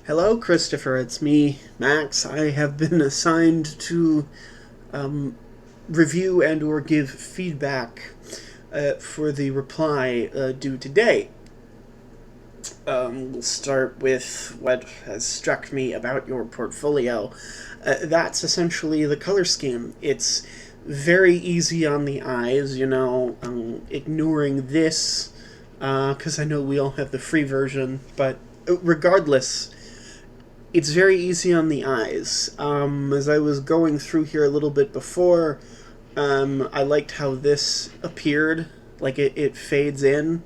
Hello, Christopher. It's me, Max. I have been assigned to review and or give feedback for the reply due today. We'll start with what has struck me about your portfolio. That's essentially the color scheme. It's very easy on the eyes, ignoring this, because I know we all have the free version, but regardless, it's very easy on the eyes. As I was going through here a little bit before, I liked how this appeared, like it fades in.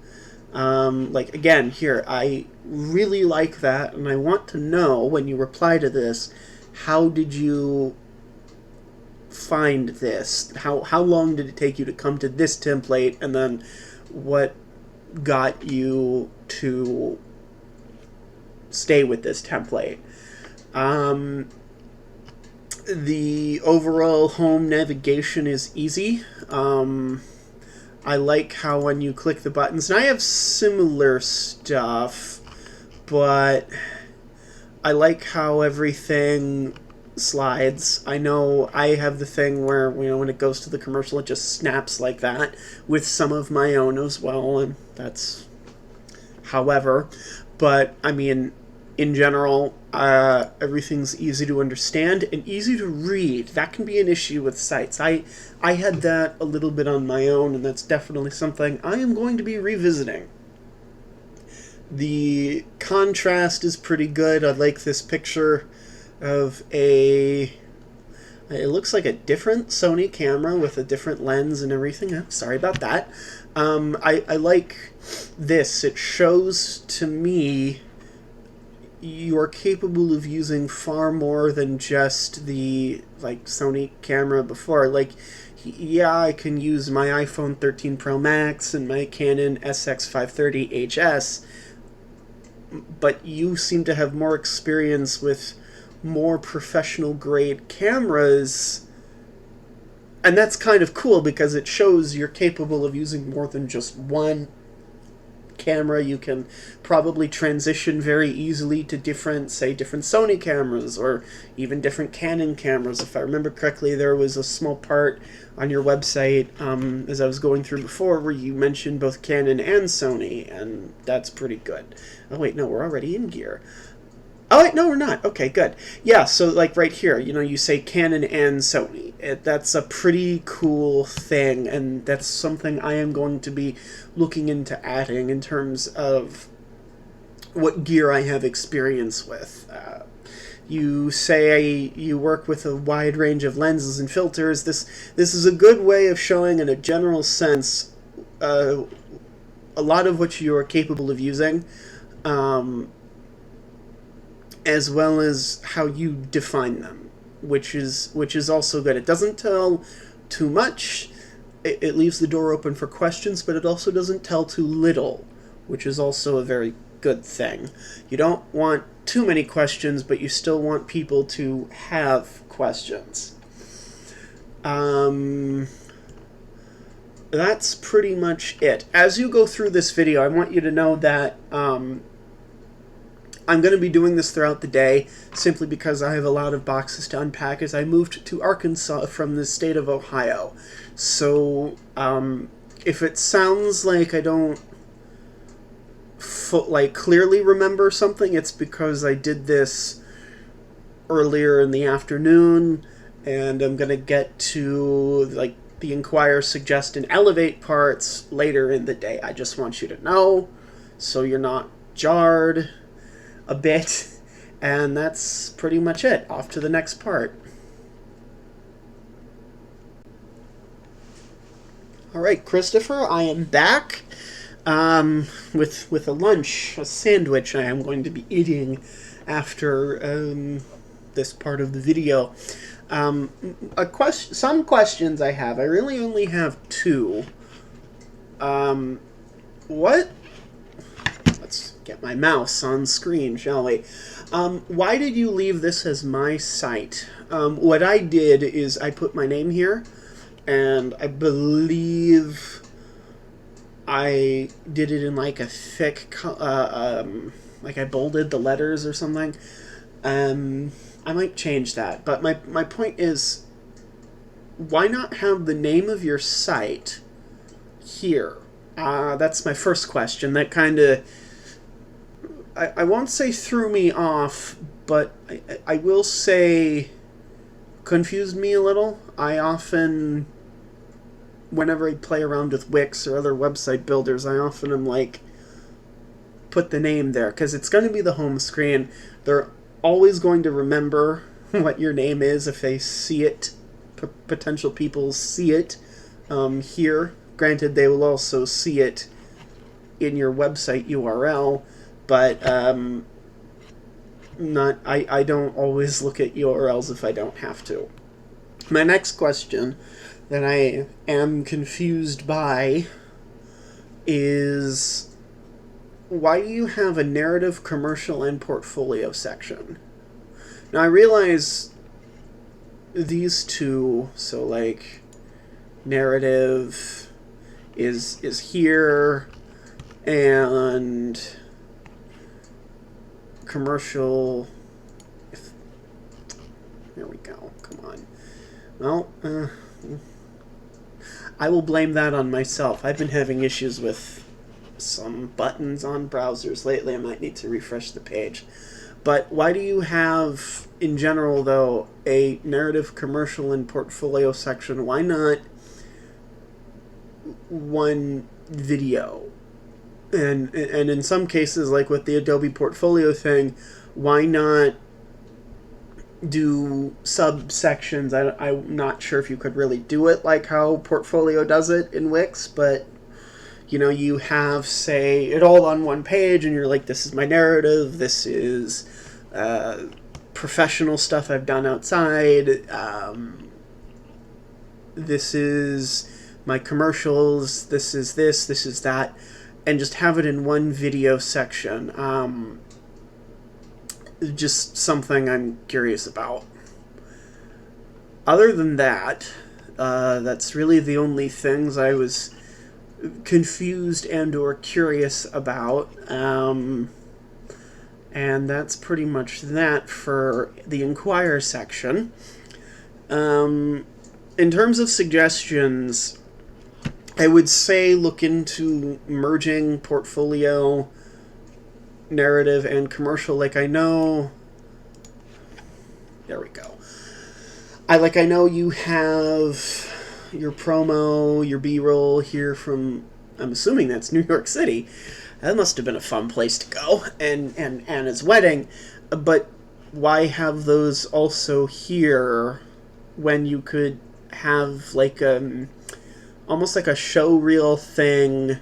Like, again, here, I really like that, and I want to know, when you reply to this, how did you find this? How long did it take you to come to this template, and then what got you to stay with this template? The overall home navigation is easy. I like how when you click the buttons, and I have similar stuff, but I like how everything slides. I know I have the thing where, when it goes to the commercial, it just snaps like that, with some of my own as well, and that's however. But, I mean, in general, everything's easy to understand and easy to read. That can be an issue with sites. I had that a little bit on my own, and that's definitely something I am going to be revisiting. The contrast is pretty good. I like this picture of it looks like a different Sony camera with a different lens and everything. I'm sorry about that. I like this. It shows to me you are capable of using far more than just the Sony camera before. Yeah, I can use my iPhone 13 Pro Max and my Canon SX530HS, but you seem to have more experience with more professional grade cameras, and that's kind of cool because it shows you're capable of using more than just one camera. You can probably transition very easily to different Sony cameras or even different Canon cameras. If I remember correctly, there was a small part on your website as I was going through before where you mentioned both Canon and Sony, and that's pretty good. Oh wait, no, we're already in gear. Oh, wait, no, we're not. Okay, good. Yeah, so, right here, you say Canon and Sony. That's a pretty cool thing, and that's something I am going to be looking into adding in terms of what gear I have experience with. You say you work with a wide range of lenses and filters. This is a good way of showing, in a general sense, a lot of what you are capable of using. As well as how you define them, which is also good. It doesn't tell too much. It leaves the door open for questions, but it also doesn't tell too little, which is also a very good thing. You don't want too many questions, but you still want people to have questions. That's pretty much it. As you go through this video, I want you to know that I'm going to be doing this throughout the day, simply because I have a lot of boxes to unpack as I moved to Arkansas from the state of Ohio. So, if it sounds like I don't clearly remember something, it's because I did this earlier in the afternoon, and I'm going to get to, the Inquire, Suggest, and Elevate parts later in the day. I just want you to know, so you're not jarred a bit, and that's pretty much it. Off to the next part. Alright, Christopher, I am back with a lunch, a sandwich I am going to be eating after this part of the video. Some questions I have. I really only have two. Let's get my mouse on screen, shall we? Why did you leave this as my site? What I did is I put my name here, and I believe I did it in a thick like I bolded the letters or something. I might change that. But my point is, why not have the name of your site here? That's my first question. That kind of, I won't say threw me off, but I will say confused me a little. I often, whenever I play around with Wix or other website builders, I often am like, put the name there, because it's going to be the home screen. They're always going to remember what your name is if they see it. Potential people see it here. Granted, they will also see it in your website URL, but I don't always look at URLs if I don't have to. My next question that I am confused by is, why do you have a narrative, commercial, and portfolio section? Now I realize these two, so like narrative is here, and commercial, there we go, come on. Well, I will blame that on myself. I've been having issues with some buttons on browsers lately. I might need to refresh the page. But why do you have, in general though, a narrative, commercial, and portfolio section? Why not one video? And in some cases, like with the Adobe portfolio thing, why not do subsections? I'm not sure if you could really do it like how portfolio does it in Wix, but you know, you have, say, it all on one page, and you're like, this is my narrative, this is professional stuff I've done outside, this is my commercials, this is that, and just have it in one video section. Just something I'm curious about. Other than that, that's really the only things I was confused and or curious about, and that's pretty much that for the Inquire section. In terms of suggestions, I would say look into merging portfolio, narrative, and commercial. Like I know, there we go. I know you have your promo, your B-roll here from, I'm assuming that's New York City. That must have been a fun place to go, and Anna's wedding. But why have those also here when you could have like almost like a show reel thing,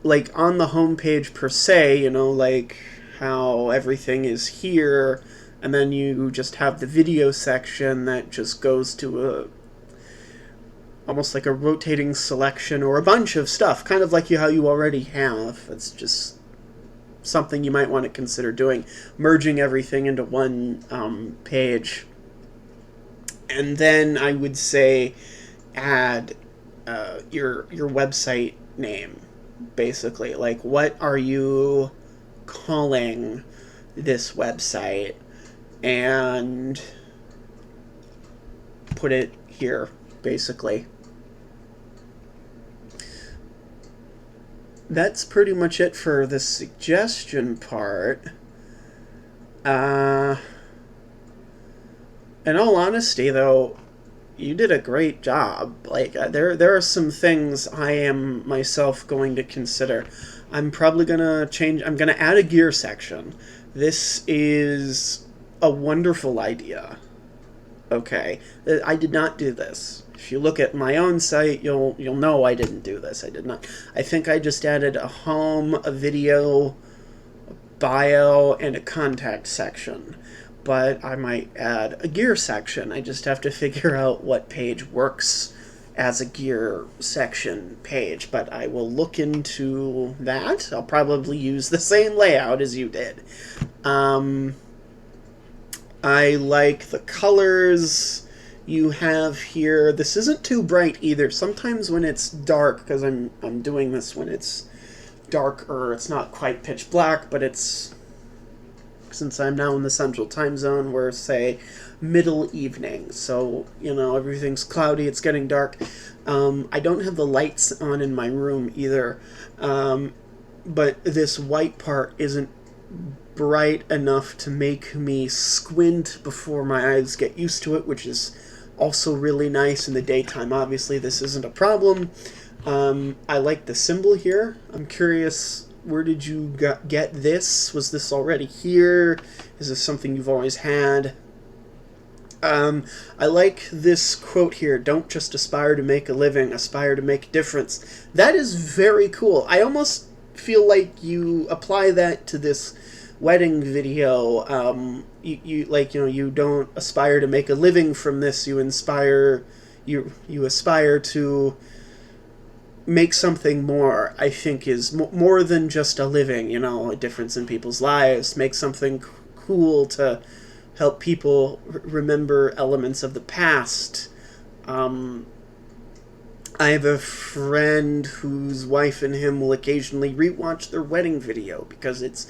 like on the homepage per se, you know, like how everything is here, and then you just have the video section that just goes to almost like a rotating selection or a bunch of stuff, kind of like how you already have. It's just something you might want to consider doing, merging everything into one page. And then I would say add your website name, basically. Like, what are you calling this website? And put it here, basically. That's pretty much it for the suggestion part. In all honesty, though, you did a great job. Like, there are some things I am myself going to consider. I'm probably gonna change. I'm gonna add a gear section. This is a wonderful idea. Okay, I did not do this. If you look at my own site, you'll know I didn't do this. I did not. I think I just added a home, a video, a bio, and a contact section. But I might add a gear section. I just have to figure out what page works as a gear section page. But I will look into that. I'll probably use the same layout as you did. I like the colors you have here. This isn't too bright either. Sometimes when it's dark, because I'm doing this when it's darker. It's not quite pitch black, but it's, since I'm now in the central time zone, we're, say, middle evening. So, you know, everything's cloudy, it's getting dark. I don't have the lights on in my room either, but this white part isn't bright enough to make me squint before my eyes get used to it, which is also really nice in the daytime. Obviously, this isn't a problem. I like the symbol here. I'm curious, where did you get this? Was this already here? Is this something you've always had? I like this quote here, "Don't just aspire to make a living, aspire to make a difference." That is very cool. I almost feel like you apply that to this wedding video. You don't aspire to make a living from this, you aspire to make something more. I think is more than just a living, you know, a difference in people's lives. Make something cool to help people remember elements of the past. I have a friend whose wife and him will occasionally rewatch their wedding video because it's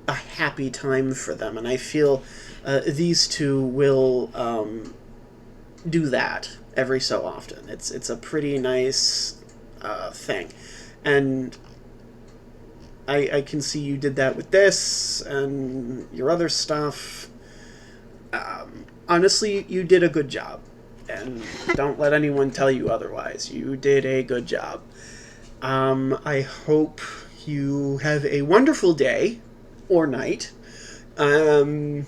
a happy time for them, and I feel these two will do that every so often. It's a pretty nice thing, and I can see you did that with this and your other stuff. Honestly, you did a good job, and don't let anyone tell you otherwise. You did a good job. I hope you have a wonderful day or night, and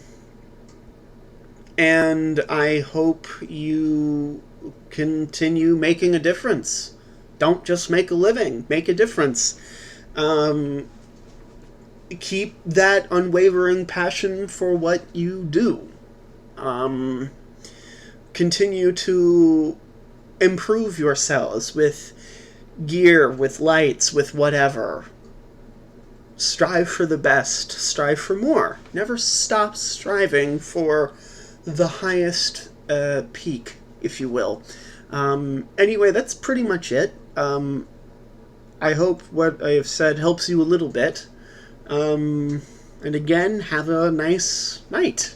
I hope you continue making a difference. Don't just make a living, make a difference. Keep that unwavering passion for what you do. Continue to improve yourselves with gear, with lights, with whatever. Strive for the best. Strive for more. Never stop striving for the highest peak, if you will. Anyway, that's pretty much it. I hope what I have said helps you a little bit. And again, have a nice night.